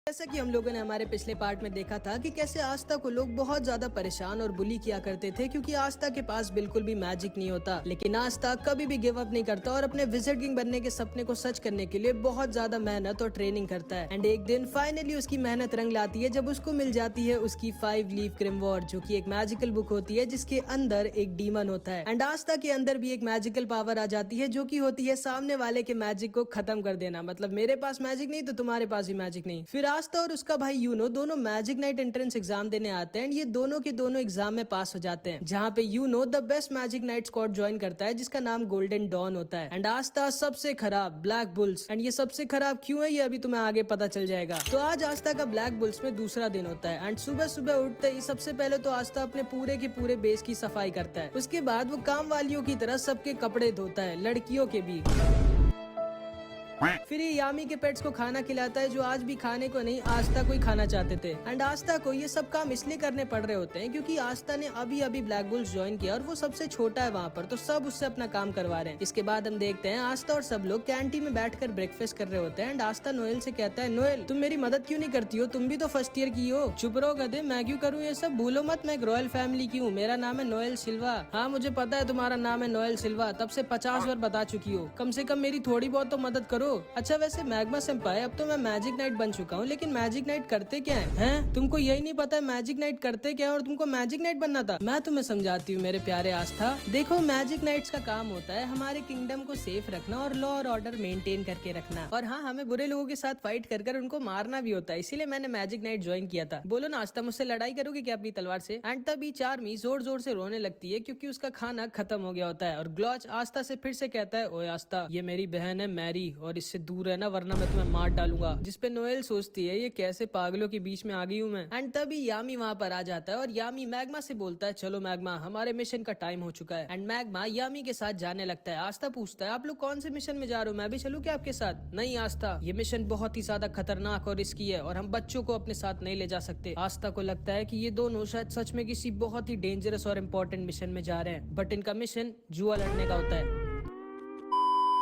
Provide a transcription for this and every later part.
जैसा कि हम लोगों ने हमारे पिछले पार्ट में देखा था कि कैसे आस्था को लोग बहुत ज्यादा परेशान और बुली किया करते थे क्योंकि आस्था के पास बिल्कुल भी मैजिक नहीं होता। लेकिन आस्था कभी भी गिव अप नहीं करता और अपने विज़र्ड किंग बनने के सपने को सच करने के लिए बहुत ज्यादा मेहनत और ट्रेनिंग करता है। एंड एक दिन फाइनली उसकी मेहनत रंग लाती है जब उसको मिल जाती है उसकी 5 लीफ ग्रिमवॉर्ड, जो की एक मैजिकल बुक होती है जिसके अंदर एक डीमन होता है। एंड आस्था के अंदर भी एक मैजिकल पावर आ जाती है जो की होती है सामने वाले के मैजिक को खत्म कर देना। मतलब मेरे पास मैजिक नहीं तो तुम्हारे पास भी मैजिक नहीं। फिर आस्था और उसका भाई यूनो दोनों मैजिक नाइट एंट्रेंस एग्जाम देने आते हैं। ये दोनों के दोनों एग्जाम में पास हो जाते हैं, जहाँ पे Yuno the best magic knight squad join करता है जिसका नाम गोल्डन डॉन होता है। एंड आस्था सबसे खराब ब्लैक बुल्स। एंड ये सबसे खराब क्यों है ये अभी तुम्हें आगे पता चल जाएगा। तो आज आस्था का ब्लैक बुल्स में दूसरा दिन होता है। एंड सुबह सुबह उठते ही सबसे पहले तो आस्था अपने पूरे के पूरे बेस की सफाई करता है। उसके बाद वो काम वालियों की तरह सबके कपड़े धोता है, लड़कियों के भी। फिर ये यामी के पेट्स को खाना खिलाता है जो आज भी खाने को नहीं आस्था को ही खाना चाहते थे। एंड आस्था को ये सब काम इसलिए करने पड़ रहे होते हैं क्योंकि आस्था ने अभी अभी ब्लैक बुल्स ज्वाइन किया और वो सबसे छोटा है वहाँ पर, तो सब उससे अपना काम करवा रहे हैं। इसके बाद हम देखते हैं आस्था और सब लोग कैंटीन में बैठकर ब्रेकफास्ट कर रहे होते हैं। एंड आस्था नोएल से कहता है, नोएल तुम मेरी मदद क्यों नहीं करती हो, तुम भी तो फर्स्ट ईयर की हो। चुप रहो गधे, मैं क्यों करूँ ये सब, भूलो मत मैं एक रॉयल फैमिली की हूँ, मेरा नाम है नोएल सिल्वा। हाँ मुझे पता है तुम्हारा नाम है नोएल सिल्वा, तब से 50 बार बता चुकी हो, कम से कम मेरी थोड़ी बहुत तो मदद करो। अच्छा वैसे मैग्मा सेंपाई अब तो मैं मैजिक नाइट बन चुका हूँ, लेकिन मैजिक नाइट करते क्या हैं? तुमको यही नहीं पता है मैजिक नाइट करते क्या है और तुमको मैजिक नाइट बनना था। मैं तुम्हें समझाती हूँ मेरे प्यारे आस्था। देखो मैजिक नाइट्स का काम होता है हमारे किंगडम को सेफ रखना और लॉ और ऑर्डर मेंटेन करके रखना, और हाँ हमें बुरे लोगों के साथ फाइट कर उनको मारना भी होता है, इसीलिए मैंने मैजिक नाइट ज्वाइन किया था। बोलो ना आस्था, मुझसे लड़ाई करोगे क्या अपनी तलवार से? एंड तभी चार्मी जोर जोर से रोने लगती है क्योंकि उसका खाना खत्म हो गया होता है। और ग्लॉच आस्था से फिर से कहता है, ओए आस्था ये मेरी बहन है मैरी और इससे दूर है ना वरना मैं तुम्हें मार डालूंगा। जिसपे नोएल सोचती है ये कैसे पागलों के बीच में आ गई हूँ मैं। एंड तभी यामी वहाँ पर आ जाता है और यामी मैग्मा से बोलता है, चलो मैग्मा हमारे मिशन का टाइम हो चुका है। एंड मैग्मा यामी के साथ जाने लगता है। आस्था पूछता है, आप लोग कौन से मिशन में जा रहे हो, मैं भी चलूं क्या आपके साथ? नहीं आस्था, ये मिशन बहुत ही ज्यादा खतरनाक और रिस्की है और हम बच्चों को अपने साथ नहीं ले जा सकते। आस्था को लगता है कि ये दोनों शायद सच में किसी बहुत ही डेंजरस और इम्पोर्टेंट मिशन में जा रहे हैं, बट इनका मिशन जुआ लड़ने का होता है।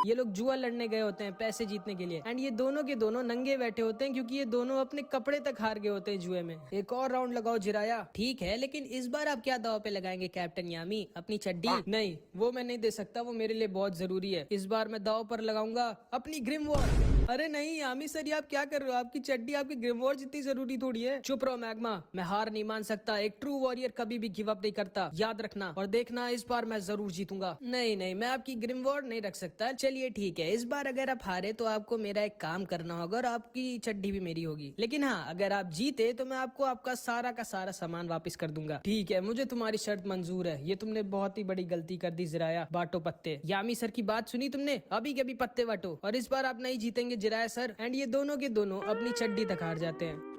ये लोग जुआ लड़ने गए होते हैं पैसे जीतने के लिए। एंड ये दोनों के दोनों नंगे बैठे होते हैं क्योंकि ये दोनों अपने कपड़े तक हार गए होते हैं जुए में। एक और राउंड लगाओ जिराया। ठीक है, लेकिन इस बार आप क्या दाव पे लगाएंगे कैप्टन यामी? अपनी चड्डी? नहीं वो मैं नहीं दे सकता, वो मेरे लिए बहुत जरूरी है। इस बार मैं दाव पर लगाऊंगा अपनी ग्रिमवॉर्ड। अरे नहीं यामी सर, ये आप क्या कर रहे हो? आपकी चड्डी आपकी ग्रिमवॉर्ड जितनी जरूरी थोड़ी है। चुप रहो मैग्मा, मैं हार नहीं मान सकता। एक ट्रू वॉरियर कभी भी गिव अप नहीं करता, याद रखना। और देखना इस बार मैं जरूर जीतूंगा। नहीं नहीं, मैं आपकी ग्रिमवॉर्ड नहीं रख सकता। चलिए ठीक है, इस बार अगर आप हारे तो आपको मेरा एक काम करना होगा और आपकी चड्डी भी मेरी होगी। लेकिन हाँ, अगर आप जीते तो मैं आपको आपका सारा का सारा सामान वापस कर दूंगा। ठीक है, मुझे तुम्हारी शर्त मंजूर है। ये तुमने बहुत ही बड़ी गलती कर दी जिराया। बांटो पत्ते। यामी सर की बात सुनी तुमने? अभी के अभी पत्ते बांटो और इस बार आप नहीं जीतेंगे जिराया सर। एंड ये दोनों के दोनों अपनी चड्डी तक हार जाते हैं।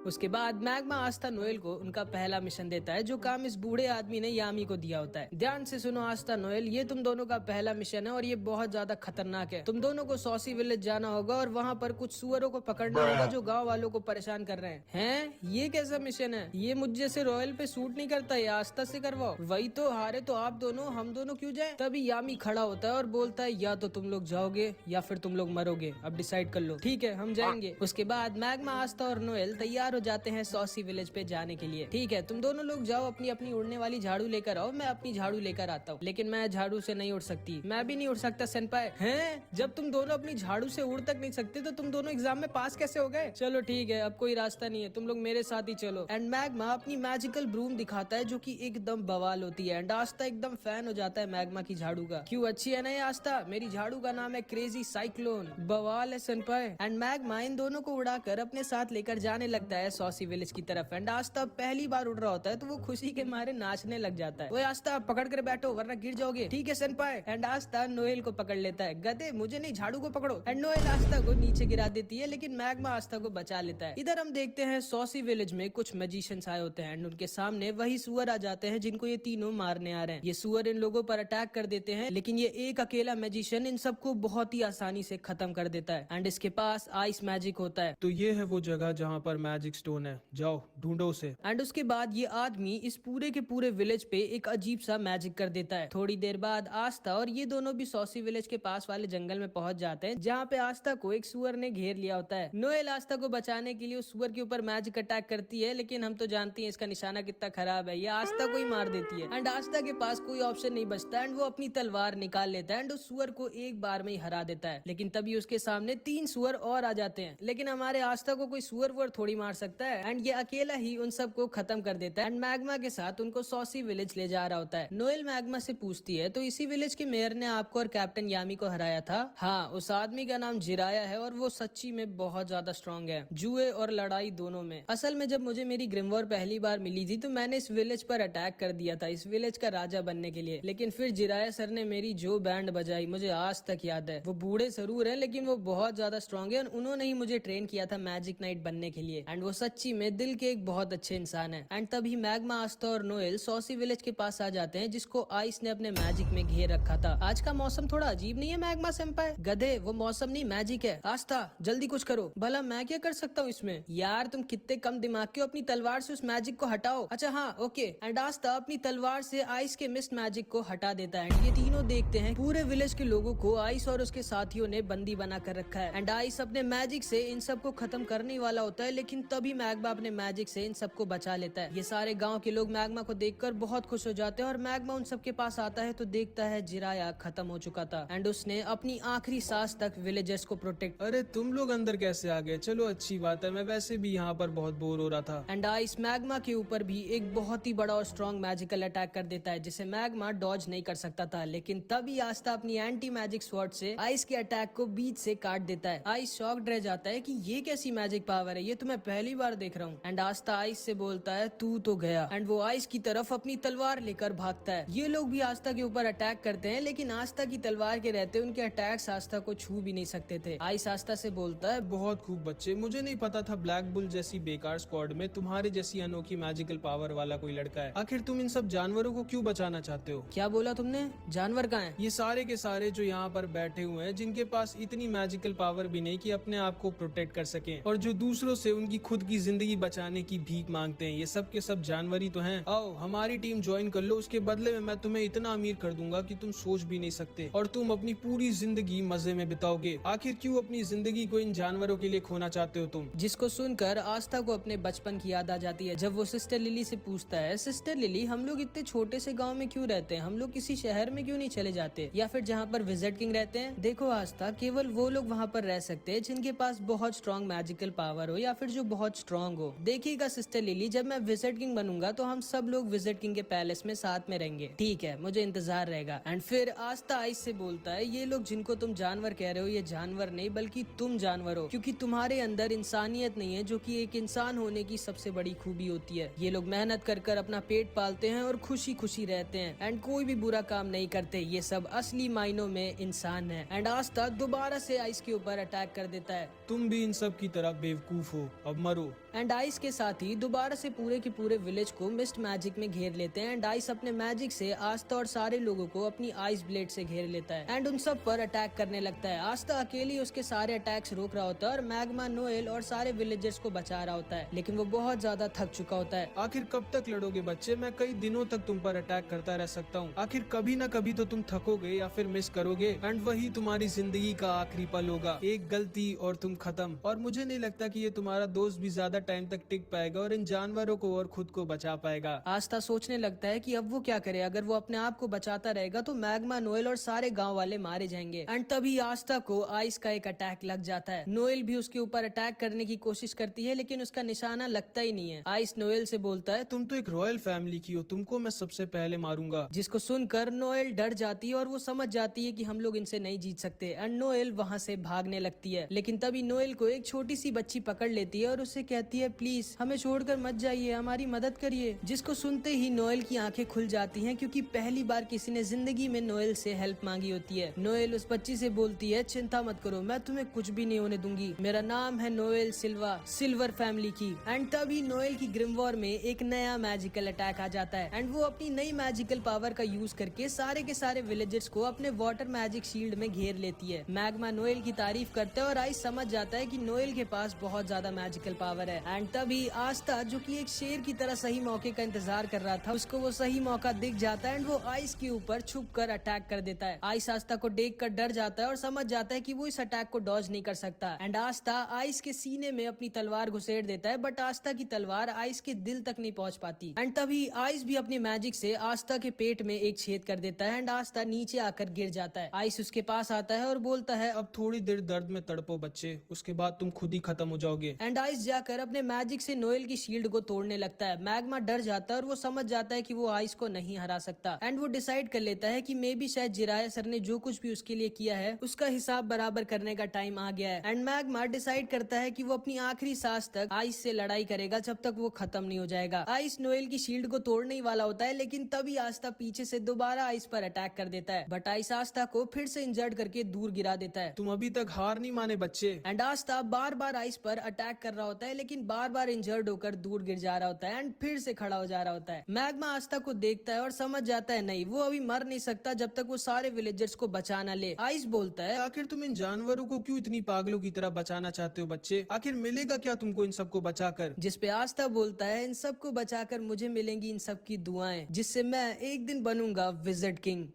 उसके बाद मैग्मा आस्था नोएल को उनका पहला मिशन देता है जो काम इस बूढ़े आदमी ने यामी को दिया होता है। ध्यान से सुनो आस्था नोएल, ये तुम दोनों का पहला मिशन है और ये बहुत ज्यादा खतरनाक है। तुम दोनों को सॉसी विलेज जाना होगा और वहाँ पर कुछ सुअरों को पकड़ना होगा जो गाँव वालों को परेशान कर रहे हैं। ये कैसा मिशन है? ये मुझ जैसे रॉयल पे सूट नहीं करता, ये आस्था से करवाओ। वही तो, हारे तो आप दोनों, हम दोनों क्यों जाए? तभी यामी खड़ा होता है और बोलता है, या तो तुम लोग जाओगे या फिर तुम लोग मरोगे, अब डिसाइड कर लो। ठीक है हम जाएंगे। उसके बाद मैग्मा आस्था और नोएल तैयार हो जाते हैं सॉसी विलेज पे जाने के लिए। ठीक है, तुम दोनों लोग जाओ, अपनी अपनी उड़ने वाली झाड़ू लेकर आओ, मैं अपनी झाड़ू लेकर आता हूँ। लेकिन मैं झाड़ू से नहीं उड़ सकती। मैं भी नहीं उड़ सकता सेनपाई। हैं? जब तुम दोनों अपनी झाड़ू से उड़ तक नहीं सकते तो तुम दोनों एग्जाम में पास कैसे हो गए? चलो ठीक है, अब कोई रास्ता नहीं है, तुम लोग मेरे साथ ही चलो। एंड मैग्मा अपनी मैजिकल ब्रूम दिखाता है जो की एकदम बवाल होती है। एंड आस्था एकदम फैन हो जाता है मैग्मा की झाड़ू का। क्यों अच्छी है ना ये आस्था? मेरी झाड़ू का नाम है क्रेजी साइक्लोन। बवाल है सेनपाई। एंड मैग्मा इन दोनों को उड़ाकर अपने साथ लेकर जाने लगता है सॉसी विलेज की तरफ। एंड आस्था पहली बार उड़ रहा होता है तो वो खुशी के मारे नाचने लग जाता है। ओए आस्था पकड़ कर बैठो वरना गिर जाओगे। ठीक है सेनपाई। एंड आस्था नोएल को पकड़ लेता है। गधे, मुझे नहीं झाड़ू को पकड़ो। एंड नोएल आस्था को नीचे गिरा देती है लेकिन मैग्मा आस्था को बचा लेता है। इधर हम देखते हैं सॉसी विलेज में कुछ मैजिशियंस आए होते हैं एंड उनके सामने वही सुअर आ जाते हैं जिनको ये तीनों मारने आ रहे हैं। ये सुअर इन लोगों पर अटैक कर देते हैं लेकिन ये एक अकेला मैजिशियन इन सबको बहुत ही आसानी से खत्म कर देता है। एंड इसके पास आइस मैजिक होता है। तो ये है वो जगह जहाँ पर मैजिक मैजिक स्टोन है, जाओ ढूंढो उसे। एंड उसके बाद ये आदमी इस पूरे के पूरे विलेज पे एक अजीब सा मैजिक कर देता है। थोड़ी देर बाद आस्था और ये दोनों भी सॉसी विलेज के पास वाले जंगल में पहुंच जाते हैं, जहाँ पे आस्था को एक सुअर ने घेर लिया होता है। नोएल आस्था को बचाने के लिए उस सुअर के ऊपर मैजिक अटैक करती है, लेकिन हम तो जानते हैं इसका निशाना कितना खराब है, ये आस्था को ही मार देती है। एंड आस्था के पास कोई ऑप्शन नहीं बचता एंड वो अपनी तलवार निकाल लेता है एंड उस सुअर को एक बार में ही हरा देता है। लेकिन तभी उसके सामने 3 सुअर और आ जाते हैं, लेकिन हमारे आस्था को कोई सुअर वुअर थोड़ी मार सकता है एंड ये अकेला ही उन सबको खत्म कर देता है एंड मैग्मा के साथ उनको सॉसी विलेज ले जा रहा होता है। नोएल मैग्मा से पूछती है, तो इसी विलेज के मेयर ने आपको और कैप्टन यामी को हराया था? हाँ, उस आदमी का नाम जिराया है और वो सच्ची में बहुत ज्यादा स्ट्रांग है, जुए और लड़ाई दोनों में। असल में जब मुझे मेरी ग्रिमवॉर पहली बार मिली थी तो मैंने इस विलेज पर अटैक कर दिया था, इस विलेज का राजा बनने के लिए। लेकिन फिर जिराया सर ने मेरी जो बैंड बजाई मुझे आज तक याद है। वो बूढ़े जरूर है लेकिन वो बहुत ज्यादा स्ट्रांग है और उन्होंने ही मुझे ट्रेन किया था मैजिक नाइट बनने के लिए एंड वो सच्ची में दिल के एक बहुत अच्छे इंसान है। एंड तभी मैग्मा, आस्था और नोएल सॉसी विलेज के पास आ जाते हैं, जिसको आइस ने अपने मैजिक में घेर रखा था। आज का मौसम थोड़ा अजीब नहीं है मैग्मा सेंपाई? गधे, वो मौसम नहीं मैजिक है। आस्था जल्दी कुछ करो। भला मैं क्या कर सकता हूँ इसमें? यार तुम कितने कम दिमाग के हो, अपनी तलवार से उस मैजिक को हटाओ। अच्छा हाँ ओके। एंड आस्था अपनी तलवार से आइस के मिस्ट मैजिक को हटा देता है। ये तीनों देखते हैं पूरे विलेज के लोगों को आइस और उसके साथियों ने बंदी बना कर रखा है एंड आइस अपने मैजिक से इन सबको खत्म करने वाला होता है, लेकिन तभी मैग्मा अपने मैजिक से इन सबको बचा लेता है। ये सारे गांव के लोग मैग्मा को देखकर बहुत खुश हो जाते हैं और मैग्मा उन सबके पास आता है तो देखता है जिराया खत्म हो चुका था एंड उसने अपनी आखिरी सांस तक विलेजर्स को प्रोटेक्ट। अरे तुम लोग अंदर कैसे आ गए? चलो अच्छी बात है, मैं वैसे भी यहाँ पर बहुत बोर हो रहा था। एंड आइस मैग्मा के ऊपर भी एक बहुत ही बड़ा और स्ट्रॉन्ग मैजिकल अटैक कर देता है, जिसे मैग्मा डॉज नहीं कर सकता था। लेकिन तभी आस्था अपनी एंटी मैजिक स्वॉर्ड से आइस के अटैक को बीच से काट देता है। आइस शॉक्ड रह जाता है कि ये कैसी मैजिक पावर है, ये तो मैं पहली बार देख रहा हूँ। एंड आस्था आइस से बोलता है तू तो गया एंड वो आइस की तरफ अपनी तलवार लेकर भागता है। ये लोग भी आस्था के ऊपर अटैक करते हैं, लेकिन आस्था की तलवार के रहते उनके अटैक्स आस्था को छू भी नहीं सकते थे। आइस आस्था से बोलता है, बहुत खूब बच्चे, मुझे नहीं पता था ब्लैक बुल जैसी बेकार स्क्वाड में तुम्हारे जैसी अनोखी मैजिकल पावर वाला कोई लड़का है। आखिर तुम इन सब जानवरों को क्यों बचाना चाहते हो? क्या बोला तुमने? जानवर कहाँ है? ये सारे के सारे जो यहाँ पर बैठे हुए हैं, जिनके पास इतनी मैजिकल पावर भी नहीं कि अपने आप को प्रोटेक्ट कर सकें और जो दूसरों से उनकी खुद की जिंदगी बचाने की भीख मांगते हैं, ये सब के सब जानवर ही तो हैं। आओ हमारी टीम ज्वाइन कर लो, उसके बदले में मैं तुम्हें इतना अमीर कर दूंगा कि तुम सोच भी नहीं सकते और तुम अपनी पूरी जिंदगी मजे में बिताओगे। आखिर क्यों अपनी जिंदगी को इन जानवरों के लिए खोना चाहते हो तुम? जिसको सुनकर आस्था को अपने बचपन की याद आ जाती है, जब वो सिस्टर लिली से पूछता है, सिस्टर लिली हम लोग इतने छोटे से गांव में क्यों रहते हैं, हम लोग किसी शहर में क्यों नहीं चले जाते या फिर जहाँ पर विजिट किंग रहते हैं? देखो आस्था, केवल वो लोग वहाँ पर रह सकते हैं जिनके पास बहुत स्ट्रॉन्ग मैजिकल पावर हो या फिर जो बहुत स्ट्रॉन्ग हो। देखिएगा सिस्टर लिली, जब मैं विजिट किंग बनूंगा तो हम सब लोग विजिट किंग के पैलेस में साथ में रहेंगे, ठीक है? मुझे इंतजार रहेगा। एंड फिर आस्था आइस से बोलता है, ये लोग जिनको तुम जानवर कह रहे हो, ये जानवर नहीं बल्कि तुम जानवर हो, क्योंकि तुम्हारे अंदर इंसानियत नहीं है, जो कि एक इंसान होने की सबसे बड़ी खूबी होती है। ये लोग मेहनत कर कर अपना पेट पालते हैं और खुशी खुशी रहते हैं एंड कोई भी बुरा काम नहीं करते। ये सब असली मायनों में इंसान है। एंड आस्था दोबारा से आइस के ऊपर अटैक कर देता है। तुम भी इन सब की तरह बेवकूफ हो, अब मरो। एंड आइस के साथ ही दोबारा से पूरे के पूरे विलेज को मिस्ट मैजिक में घेर लेते हैं एंड आइस अपने मैजिक से आस्था और सारे लोगों को अपनी आइस ब्लेड से घेर लेता है एंड उन सब पर अटैक करने लगता है। आस्था अकेली उसके सारे अटैक्स रोक रहा होता है और मैग्मा, नोएल और सारे विलेजर्स को बचा रहा होता है, लेकिन वो बहुत ज्यादा थक चुका होता है। आखिर कब तक लड़ोगे बच्चे? मैं कई दिनों तक तुम पर अटैक करता रह सकता हूँ। आखिर कभी न कभी तो तुम थकोगे या फिर मिस करोगे एंड वही तुम्हारी जिंदगी का आखिरी पल होगा। एक गलती और तुम खत्म। और मुझे नहीं लगता कि ये तुम्हारा दोस्त भी ज्यादा टाइम तक टिक पाएगा और इन जानवरों को और खुद को बचा पाएगा। आस्था सोचने लगता है कि अब वो क्या करे, अगर वो अपने आप को बचाता रहेगा तो मैग्मा, नोएल और सारे गांव वाले मारे जाएंगे। एंड तभी आस्था को आइस का एक अटैक लग जाता है। नोएल भी उसके ऊपर अटैक करने की कोशिश करती है, लेकिन उसका निशाना लगता ही नहीं है। आइस नोएल से बोलता है, तुम तो एक रॉयल फैमिली की हो, तुमको मैं सबसे पहले मारूंगा। जिसको सुनकर नोएल डर जाती है और वो समझ जाती है कि हम लोग इनसे नहीं जीत सकते एंड नोएल वहाँ से भागने लगती है। लेकिन तभी नोएल को एक छोटी सी बच्ची पकड़ लेती है और उससे कहती है, प्लीज हमें छोड़कर मत जाइए, हमारी मदद करिए। जिसको सुनते ही नोएल की आंखें खुल जाती हैं, क्योंकि पहली बार किसी ने जिंदगी में नोएल से हेल्प मांगी होती है। नोएल उस बच्ची से बोलती है, चिंता मत करो, मैं तुम्हें कुछ भी नहीं होने दूंगी, मेरा नाम है नोएल सिल्वा, सिल्वर फैमिली की। एंड तभी नोएल की ग्रिमवॉर में एक नया मैजिकल अटैक आ जाता है एंड वो अपनी नई मैजिकल पावर का यूज करके सारे के सारे विलेजर्स को अपने वाटर मैजिक शील्ड में घेर लेती है। मैग्मा नोएल की तारीफ करता है और आइस समझ जाता है कि नोएल के पास बहुत ज्यादा मैजिकल मैजिकल पावर है। एंड तभी आस्था जो कि एक शेर की तरह सही मौके का इंतजार कर रहा था, उसको वो सही मौका दिख जाता है एंड वो आइस के ऊपर छुप कर अटैक कर देता है। आइस आस्था को देख कर डर जाता है और समझ जाता है कि वो इस अटैक को डॉज नहीं कर सकता। एंड आस्था आइस के सीने में अपनी तलवार घुसेड़ देता है, बट आस्था की तलवार आइस के दिल तक नहीं पहुंच पाती। एंड तभी आइस भी अपनी मैजिक से आस्था के पेट में एक छेद कर देता है एंड आस्था नीचे आकर गिर जाता है। आइस उसके पास आता है और बोलता है, अब थोड़ी देर दर्द में तड़पो बच्चे, उसके बाद तुम खुद ही खत्म हो जाओगे। एंड आइस जाकर अपने मैजिक से नोएल की शील्ड को तोड़ने लगता है। मैग्मा डर जाता है और वो समझ जाता है कि वो आइस को नहीं हरा सकता। एंड वो डिसाइड कर लेता है कि मे बी शायद जिराया सर ने जो कुछ भी उसके लिए किया है उसका हिसाब बराबर करने का टाइम आ गया है। एंड मैग्मा डिसाइड करता है कि वो अपनी आखिरी सांस तक आइस से लड़ाई करेगा जब तक वो खत्म नहीं हो जाएगा। आइस नोएल की शील्ड को तोड़ने ही वाला होता है, लेकिन तभी आस्था पीछे से दोबारा आइस पर अटैक कर देता है, बट आइस आस्था को फिर से इंजर्ड करके दूर गिरा देता है। तुम अभी तक हार नहीं माने बच्चे। And Aastha bar bar ice पर अटैक कर रहा होता है, लेकिन बार बार इंजर्ड होकर दूर गिर जा रहा होता है एंड फिर से खड़ा हो जा रहा होता है। मैग्मा आस्था को देखता है और समझ जाता है नहीं, वो अभी मर नहीं सकता जब तक वो सारे विलेजर्स को बचा ना ले। आइस बोलता है, आखिर तुम इन जानवरों को क्यों इतनी पागलों की तरह बचाना चाहते हो बच्चे? आखिर मिलेगा क्या तुमको इन सबको बचाकर? जिस पे आस्था बोलता है, इन सबको बचाकर मुझे मिलेंगी इन सब की दुआएं, जिससे मैं एक दिन बनूंगा विजिट किंग।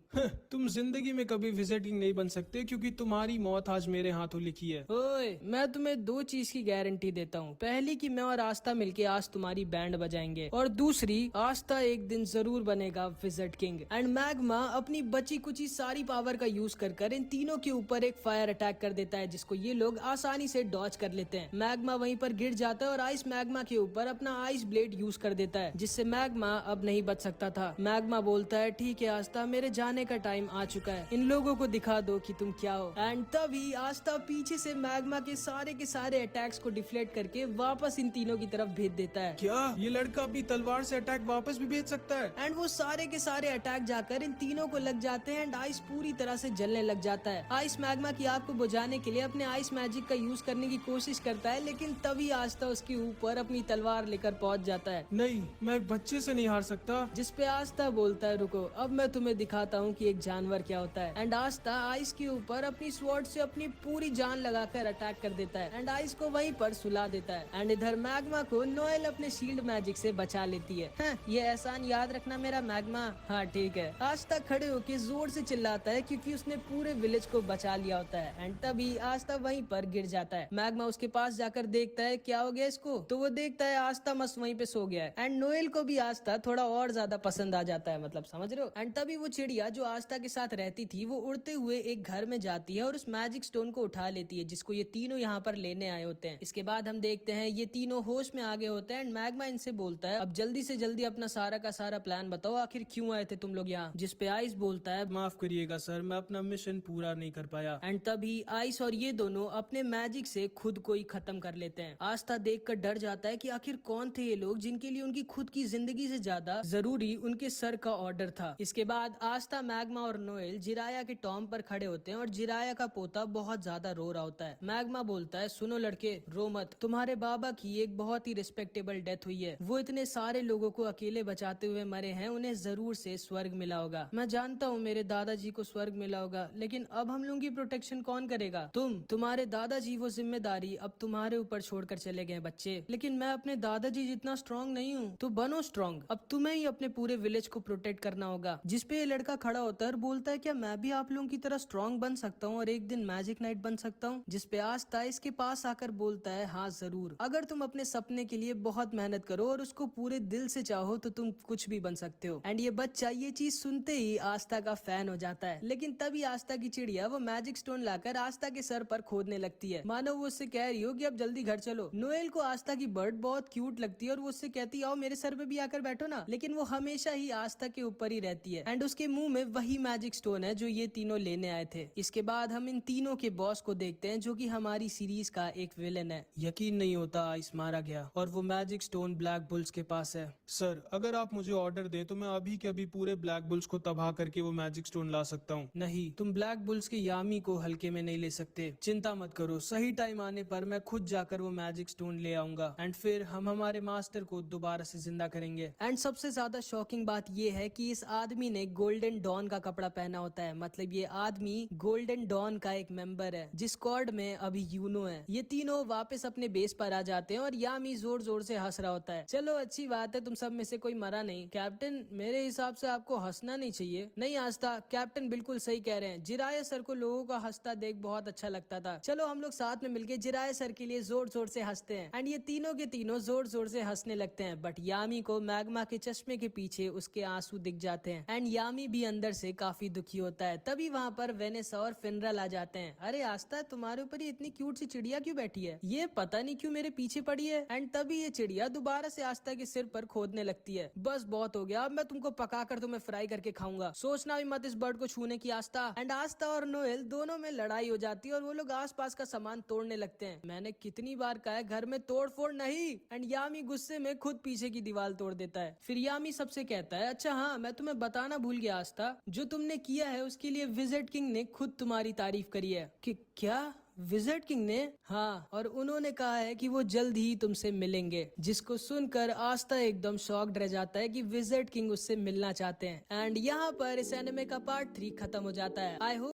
तुम जिंदगी में कभी विजिटिंग नहीं बन सकते, क्योंकि तुम्हारी मौत आज मेरे हाथों लिखी है। ओए, मैं तुम्हें दो चीज की गारंटी देता हूँ। पहली कि मैं और आस्था मिलके आज तुम्हारी बैंड बजाएंगे, और दूसरी आस्था एक दिन जरूर बनेगा विजिट किंग। एंड मैग्मा अपनी बची कुची सारी पावर का यूज कर इन तीनों के ऊपर एक फायर अटैक कर देता है, जिसको ये लोग आसानी से डॉज कर लेते हैं। मैग्मा वहीं पर गिर जाता है और आइस मैग्मा के ऊपर अपना आइस ब्लेड यूज कर देता है, जिससे मैग्मा अब नहीं बच सकता था। मैग्मा बोलता है, ठीक है आस्था, मेरे जाने का टाइम आ चुका है, इन लोगों को दिखा दो कि तुम क्या हो। एंड तभी आस्था पीछे से मैग्मा के सारे अटैक्स को डिफ्लेक्ट करके वापस इन तीनों की तरफ भेज देता है। क्या ये लड़का अपनी तलवार से अटैक वापस भी भेज सकता है? एंड वो सारे के सारे अटैक जाकर इन तीनों को लग जाते हैं एंड आइस पूरी तरह से जलने लग जाता है। आइस मैग्मा की आग को बुझाने के लिए अपने आइस मैजिक का यूज करने की कोशिश करता है, लेकिन तभी आस्था उसके ऊपर अपनी तलवार लेकर पहुंच जाता है। नहीं, मैं एक बच्चे से नहीं हार सकता। जिस पे आस्था बोलता है, रुको, अब मैं तुम्हें दिखाता हूँ कि एक जानवर क्या होता है। एंड आस्था आइस के ऊपर अपनी स्वॉर्ड से अपनी पूरी जान लगाकर अटैक कर देता है एंड आइस को वहीं पर सुला देता है। एंड इधर मैग्मा को नोएल अपने शील्ड मैजिक से बचा लेती है। ये एहसान याद रखना मेरा मैग्मा। हाँ ठीक है। आस्था खड़े होकर जोर से चिल्लाता है क्योंकि उसने पूरे विलेज को बचा लिया होता है। एंड तभी आस्था वहीं पर गिर जाता है। मैग्मा उसके पास जाकर देखता है क्या हो गया इसको, तो वो देखता है आस्था मस्त वहीं पे सो गया है। एंड नोएल को भी आस्था थोड़ा और ज्यादा पसंद आ जाता है, मतलब समझ रहे हो। एंड तभी वो चिड़िया जो आस्था के साथ रहती थी वो उड़ते हुए एक घर में जाती है और उस मैजिक स्टोन को उठा लेती है, जिसको ये तीनों यहाँ पर लेने आए होते हैं। इसके बाद हम देखते हैं ये तीनों होश में आगे होते हैं एंड मैग्मा इनसे बोलता है, अब जल्दी से जल्दी अपना सारा का सारा प्लान बताओ, आखिर क्यों आए थे तुम लोग यहाँ। जिस पे आइस बोलता है, माफ करिएगा सर, मैं अपना मिशन पूरा नहीं कर पाया। एंड तभी आइस और ये दोनों अपने मैजिक से खुद को ही खत्म कर लेते हैं। आस्था देखकर डर जाता है कि आखिर कौन थे ये लोग जिनके लिए उनकी खुद की जिंदगी से ज्यादा जरूरी उनके सर का ऑर्डर था। इसके बाद आस्था, मैग्मा और नोएल जिराया के टॉम पर खड़े होते हैं और जिराया का पोता बहुत ज्यादा रो रहा होता है। मैग्मा बोलता है, सुनो लड़के, रो मत, तुम्हारे बाबा की एक बहुत ही रिस्पेक्टेबल डेथ हुई है। वो इतने सारे लोगों को अकेले बचाते हुए मरे हैं, उन्हें जरूर से स्वर्ग मिला होगा। मैं जानता हूँ मेरे दादाजी को स्वर्ग मिला होगा, लेकिन अब हम लोगों की प्रोटेक्शन कौन करेगा? तुम्हारे दादाजी वो जिम्मेदारी अब तुम्हारे ऊपर छोड़कर चले गए बच्चे। लेकिन मैं अपने दादाजी जितना स्ट्रॉन्ग नहीं हूँ, तो बनो स्ट्रॉन्ग। अब तुम्हें ही अपने पूरे विलेज को प्रोटेक्ट करना होगा। जिस पे ये लड़का खड़ा होता है और बोलता है, क्या मैं भी आप लोगों की तरह स्ट्रॉन्ग बन सकता हूँ और एक दिन मैजिक नाइट बन सकता हूँ? जिस पे आस्था इसके पास आकर बोलता है, हाँ जरूर, अगर तुम अपने सपने के लिए बहुत मेहनत करो और उसको पूरे दिल से चाहो तो तुम कुछ भी बन सकते हो। एंड ये बच्चा ये चीज सुनते ही आस्था का फैन हो जाता है। लेकिन तभी आस्था की चिड़िया वो मैजिक स्टोन लाकर आस्था के सर पर खोदने लगती है, मानो वो उससे कह रही हो कि अब जल्दी घर चलो। नोएल को आस्था की बर्ड बहुत क्यूट लगती है और वो उससे कहती है, आओ मेरे सर पे भी आकर बैठो ना। लेकिन वो हमेशा ही आस्था के ऊपर ही रहती है एंड उसके मुंह में वही मैजिक स्टोन है जो ये तीनों लेने आए थे। इसके बाद हम इन तीनों के बॉस को देखते हैं, जो कि हमारी सीरीज का एक विलेन है। यकीन नहीं होता आइस मारा गया और वो मैजिक स्टोन ब्लैक बुल्स के पास है। सर, अगर आप मुझे ऑर्डर दे तो मैं अभी के अभी पूरे ब्लैक बुल्स को तबाह करके वो मैजिक स्टोन ला सकता हूँ। नहीं, तुम ब्लैक बुल्स के यामी को हल्के में नहीं ले सकते। चिंता मत करो, सही टाइम आने पर मैं खुद जाकर वो मैजिक स्टोन ले आऊंगा एंड फिर हम हमारे मास्टर को दोबारा से जिंदा करेंगे। एंड सबसे ज्यादा शॉकिंग बात ये है कि इस आदमी ने गोल्डन डॉन डॉन का कपड़ा पहना होता है। मतलब ये आदमी गोल्डन डॉन का एक मेंबर है जिस स्क्वाड में अभी यूनो है। ये तीनों वापस अपने बेस पर आ जाते हैं और यामी जोर जोर से हंस रहा होता है। चलो अच्छी बात है, तुम सब में से कोई मरा नहीं। कैप्टन, मेरे हिसाब से आपको हंसना नहीं चाहिए। नहीं आस्था, कैप्टन बिल्कुल सही कह रहे हैं। जिराया सर को लोगों का हंसता देख बहुत अच्छा लगता था। चलो हम लोग साथ में मिलके जिराया सर के लिए जोर जोर से हंसते हैं। एंड ये तीनों के तीनों जोर जोर से हंसने लगते हैं। बट यामी को मैग्मा के चश्मे के पीछे उसके आंसू दिख जाते हैं एंड यामी भी अंदर से काफी दुखी होता है। तभी वहाँ पर वेनेसा और फिनरल आ जाते हैं। अरे आस्था, तुम्हारे ऊपर ये इतनी क्यूट सी चिड़िया क्यों बैठी है? ये पता नहीं क्यों मेरे पीछे पड़ी है। एंड तभी ये चिड़िया दोबारा से आस्था के सिर पर खोदने लगती है। बस बहुत हो गया, अब मैं तुमको पका कर तुम्हें फ्राई करके खाऊंगा। सोचना भी मत इस बर्ड को छूने की आस्था। एंड आस्था और नोएल दोनों में लड़ाई हो जाती है और वो लोग आसपास का सामान तोड़ने लगते हैं। मैंने कितनी बार कहा है घर में तोड़ फोड़ नहीं। एंड यामी गुस्से में खुद पीछे की दीवार तोड़ देता है। फिर यामी सबसे कहता है, अच्छा हाँ, मैं तुम्हें बताना भूल गया आस्था, जो तुमने किया है उसके लिए विज़र्ड किंग ने खुद तुम्हारी तारीफ करी है। कि क्या? विज़र्ड किंग ने? हाँ, और उन्होंने कहा है कि वो जल्द ही तुमसे मिलेंगे। जिसको सुनकर आस्था एकदम शॉक्ड रह जाता है कि विज़र्ड किंग उससे मिलना चाहते हैं। एंड यहाँ पर इस एनिमे का पार्ट 3 खत्म हो जाता है। I hope